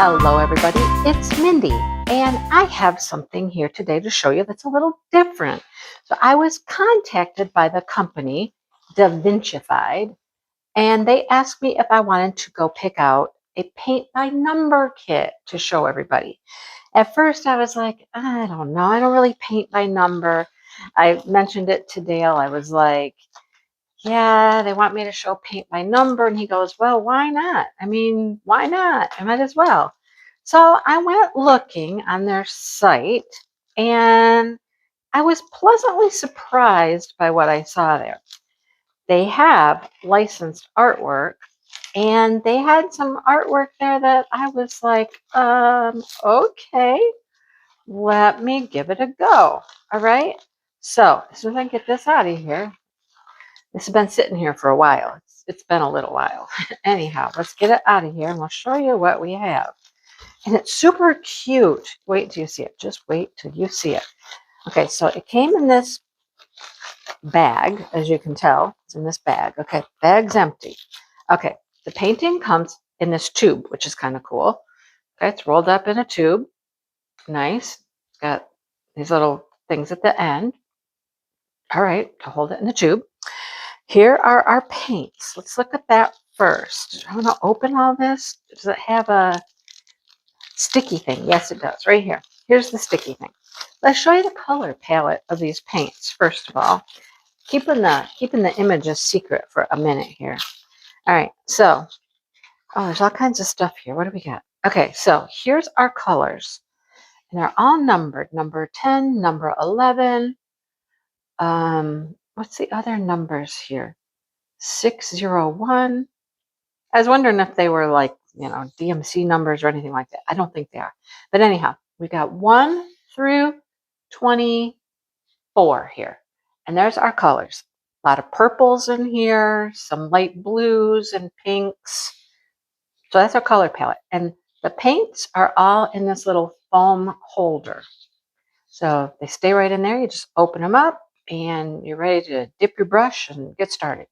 Hello everybody, it's Mindy, and I have something here today to show you that's a little different. So I was contacted by the company Davincified, and they asked me if I wanted to go pick out a paint by number kit to show everybody. At first I was like, I don't know, I don't really paint by number. I mentioned it to Dale. I was like, yeah, they want me to show paint by number. And he goes, well, why not? I mean, why not? I might as well. So I went looking on their site, and I was pleasantly surprised by what I saw there. They have licensed artwork, and they had some artwork there that I was like, okay, let me give it a go. All right. So as soon as I get this out of here, this has been sitting here for a while. It's been a little while. Anyhow, let's get it out of here and we'll show you what we have. And it's super cute. Wait till you see it. Just wait till you see it. Okay, so it came in this bag, as you can tell. It's in this bag. Okay, bag's empty. Okay, the painting comes in this tube, which is kind of cool. Okay, it's rolled up in a tube. Nice. It's got these little things at the end. All right, to hold it in the tube. Here are our paints. Let's look at that first. I'm going to open all this. Does it have a sticky thing? Yes, it does. Right here. Here's the sticky thing. Let's show you the color palette of these paints, first of all. Keeping the images secret for a minute here. All right, so, oh, there's all kinds of stuff here. What do we got? Okay, so here's our colors. And they're all numbered. Number 10, number 11. What's the other numbers here? 601. I was wondering if they were like, DMC numbers or anything like that. I don't think they are. But anyhow, we got 1 through 24 here. And there's our colors. A lot of purples in here, some light blues and pinks. So that's our color palette. And the paints are all in this little foam holder. So they stay right in there. You just open them up and you're ready to dip your brush and get started.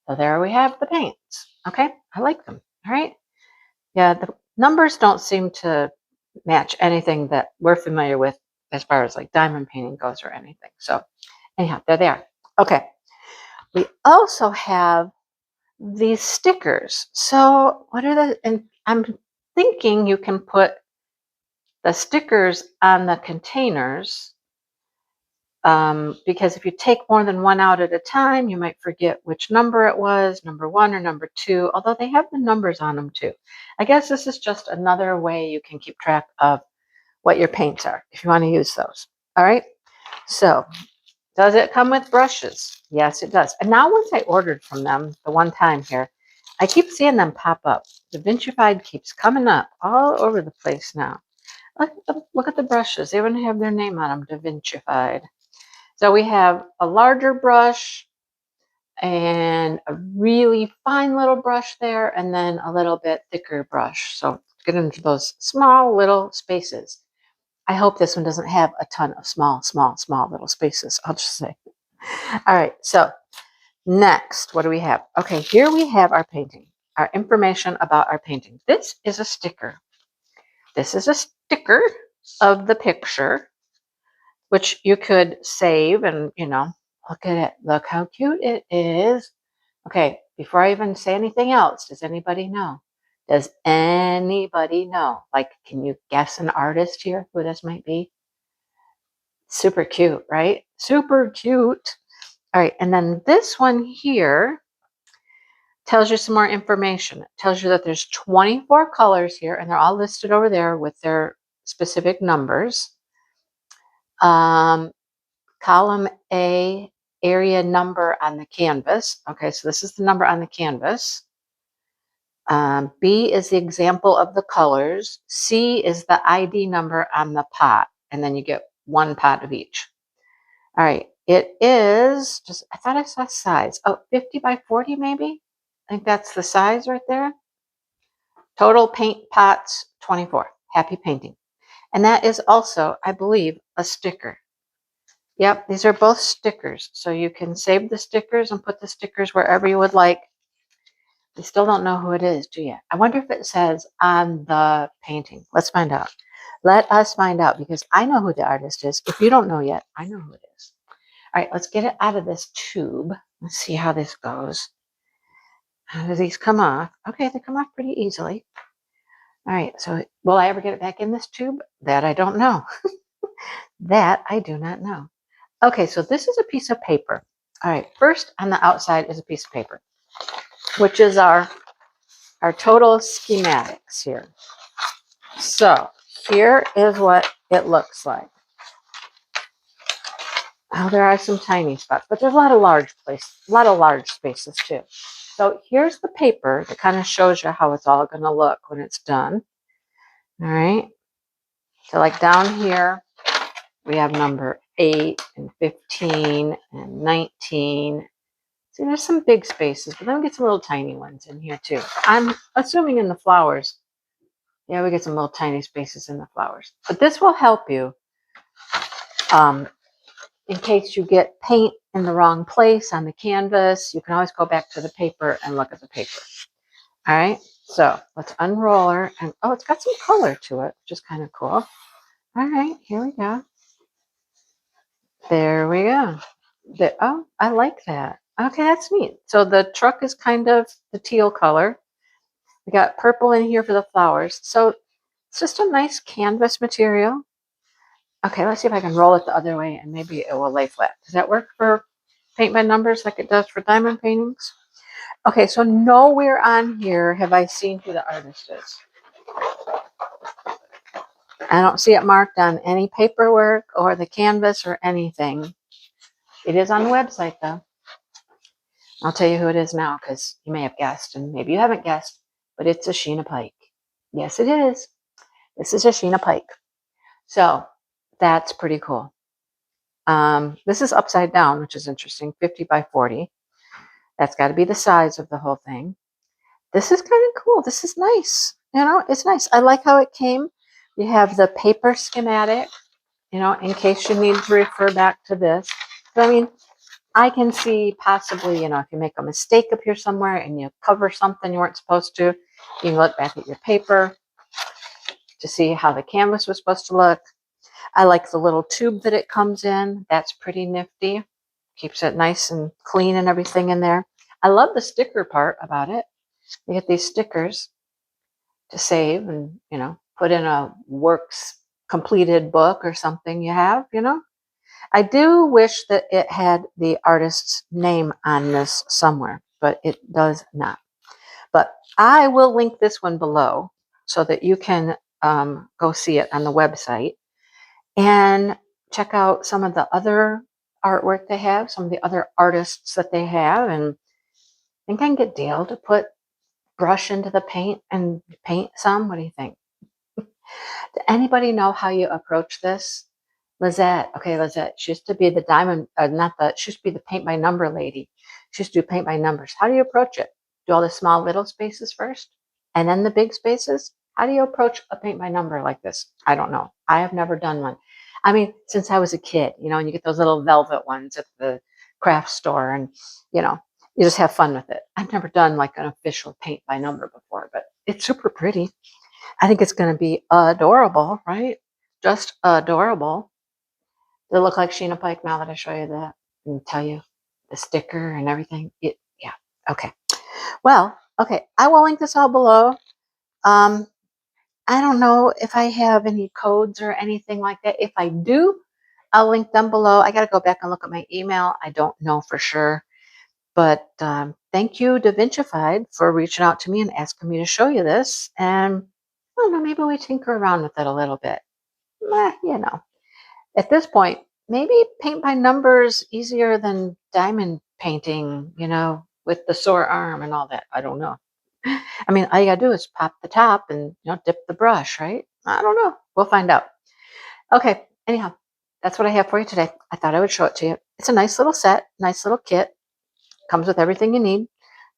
So there we have the paints. Okay, I like them. All right. Yeah, the numbers don't seem to match anything that we're familiar with as far as like diamond painting goes or anything. So anyhow, there they are. Okay. We also have these stickers. So what are the, and I'm thinking you can put the stickers on the containers, because if you take more than one out at a time, you might forget which number it was, number 1 or number 2, although they have the numbers on them too. I guess this is just another way you can keep track of what your paints are if you want to use those. All right. So does it come with brushes? Yes, it does. And now once I ordered from them the one time here, I keep seeing them pop up. Davincified keeps coming up all over the place now. Look at the brushes. They even have their name on them, Davincified. So we have a larger brush and a really fine little brush there, and then a little bit thicker brush. So to get into those small little spaces. I hope this one doesn't have a ton of small little spaces. I'll just say. All right, so next, what do we have? Okay, here we have our painting, our information about our painting. This is a sticker. This is a sticker of the picture, which you could save and, look at it. Look how cute it is. Okay, before I even say anything else, does anybody know? Does anybody know? Like, can you guess an artist here who this might be? Super cute, right? Super cute. All right, and then this one here tells you some more information. It tells you that there's 24 colors here, and they're all listed over there with their specific numbers. Column A, area number on the canvas. Okay, so this is the number on the canvas. B is the example of the colors. C is the ID number on the pot, and then you get one pot of each. All right, it is just, I thought I saw size. Oh, 50 by 40 maybe? I think that's the size right there. Total paint pots, 24. Happy painting. And that is also, I believe, a sticker. Yep, these are both stickers. So you can save the stickers and put the stickers wherever you would like. You still don't know who it is, do you? I wonder if it says on the painting. Let's find out. Let us find out, because I know who the artist is. If you don't know yet, I know who it is. All right, let's get it out of this tube. Let's see how this goes. How do these come off? Okay, they come off pretty easily. All right, so will I ever get it back in this tube? That I don't know. That I do not know. Okay, so this is a piece of paper. All right, first on the outside is a piece of paper, which is our total schematics here. So here is what it looks like. Oh, there are some tiny spots, but there's a lot of large spaces too. So here's the paper that kind of shows you how it's all going to look when it's done. All right. So like down here, we have number 8 and 15 and 19. See, there's some big spaces, but then we get some little tiny ones in here too. I'm assuming in the flowers. Yeah, we get some little tiny spaces in the flowers. But this will help you in case you get paint in the wrong place on the canvas. You can always go back to the paper and look at the paper. All right, so let's unroll her. And oh, it's got some color to it, which is kind of cool. All right, here we go. There we go. Oh, I like that. Okay, that's neat. So the truck is kind of the teal color. We got purple in here for the flowers. So it's just a nice canvas material. Okay, let's see if I can roll it the other way and maybe it will lay flat. Does that work for paint by numbers like it does for diamond paintings? Okay, so nowhere on here have I seen who the artist is. I don't see it marked on any paperwork or the canvas or anything. It is on the website though. I'll tell you who it is now because you may have guessed and maybe you haven't guessed, but it's a Sheena Pike. Yes, it is. This is a Sheena Pike. So that's pretty cool. This is upside down, which is interesting, 50 by 40. That's got to be the size of the whole thing. This is kind of cool. This is nice. You know, it's nice. I like how it came. You have the paper schematic, you know, in case you need to refer back to this. But I mean, I can see possibly, you know, if you make a mistake up here somewhere and you cover something you weren't supposed to, you can look back at your paper to see how the canvas was supposed to look. I like the little tube that it comes in. That's pretty nifty. Keeps it nice and clean and everything in there. I love the sticker part about it. You get these stickers to save and, you know, put in a works completed book or something you have, you know. I do wish that it had the artist's name on this somewhere, but it does not. But I will link this one below so that you can go see it on the website and check out some of the other artwork they have, some of the other artists that they have, and I think I can get Dale to put brush into the paint and paint some. What do you think? Does anybody know how you approach this? Lizette. Okay, Lizette. She used to be the diamond, she used to be the paint by number lady. She used to do paint by numbers. How do you approach it? Do all the small little spaces first and then the big spaces? How do you approach a paint by number like this? I don't know. I have never done one. I mean, since I was a kid, you know, and you get those little velvet ones at the craft store and, you know, you just have fun with it. I've never done like an official paint by number before, but it's super pretty. I think it's going to be adorable, right? Just adorable. Does it look like Sheena Pike now that I show you that and tell you the sticker and everything? Yeah. Okay. Well, okay. I will link this all below. I don't know if I have any codes or anything like that. If I do, I'll link them below. I got to go back and look at my email. I don't know for sure. But thank you, Davincified, for reaching out to me and asking me to show you this. And I don't know, maybe we tinker around with it a little bit. You know, at this point, maybe paint by numbers easier than diamond painting, you know, with the sore arm and all that. I don't know. I mean, all you gotta do is pop the top and, you know, dip the brush, right? I don't know. We'll find out. Okay. Anyhow, that's what I have for you today. I thought I would show it to you. It's a nice little set, nice little kit. Comes with everything you need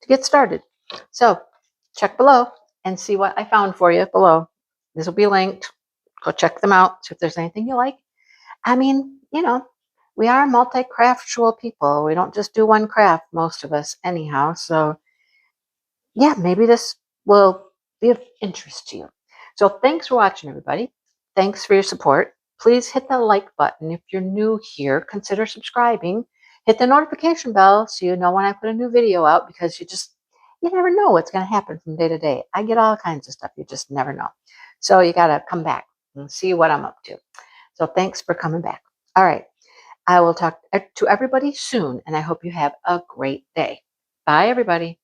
to get started. So check below and see what I found for you below. This will be linked. Go check them out. See if there's anything you like. I mean, you know, we are multi-craftual people. We don't just do one craft, most of us anyhow. So yeah, maybe this will be of interest to you. So thanks for watching, everybody. Thanks for your support. Please hit the like button. If you're new here, consider subscribing. Hit the notification bell so you know when I put a new video out, because you never know what's going to happen from day to day. I get all kinds of stuff. You just never know. So you got to come back and see what I'm up to. So thanks for coming back. All right. I will talk to everybody soon, and I hope you have a great day. Bye, everybody.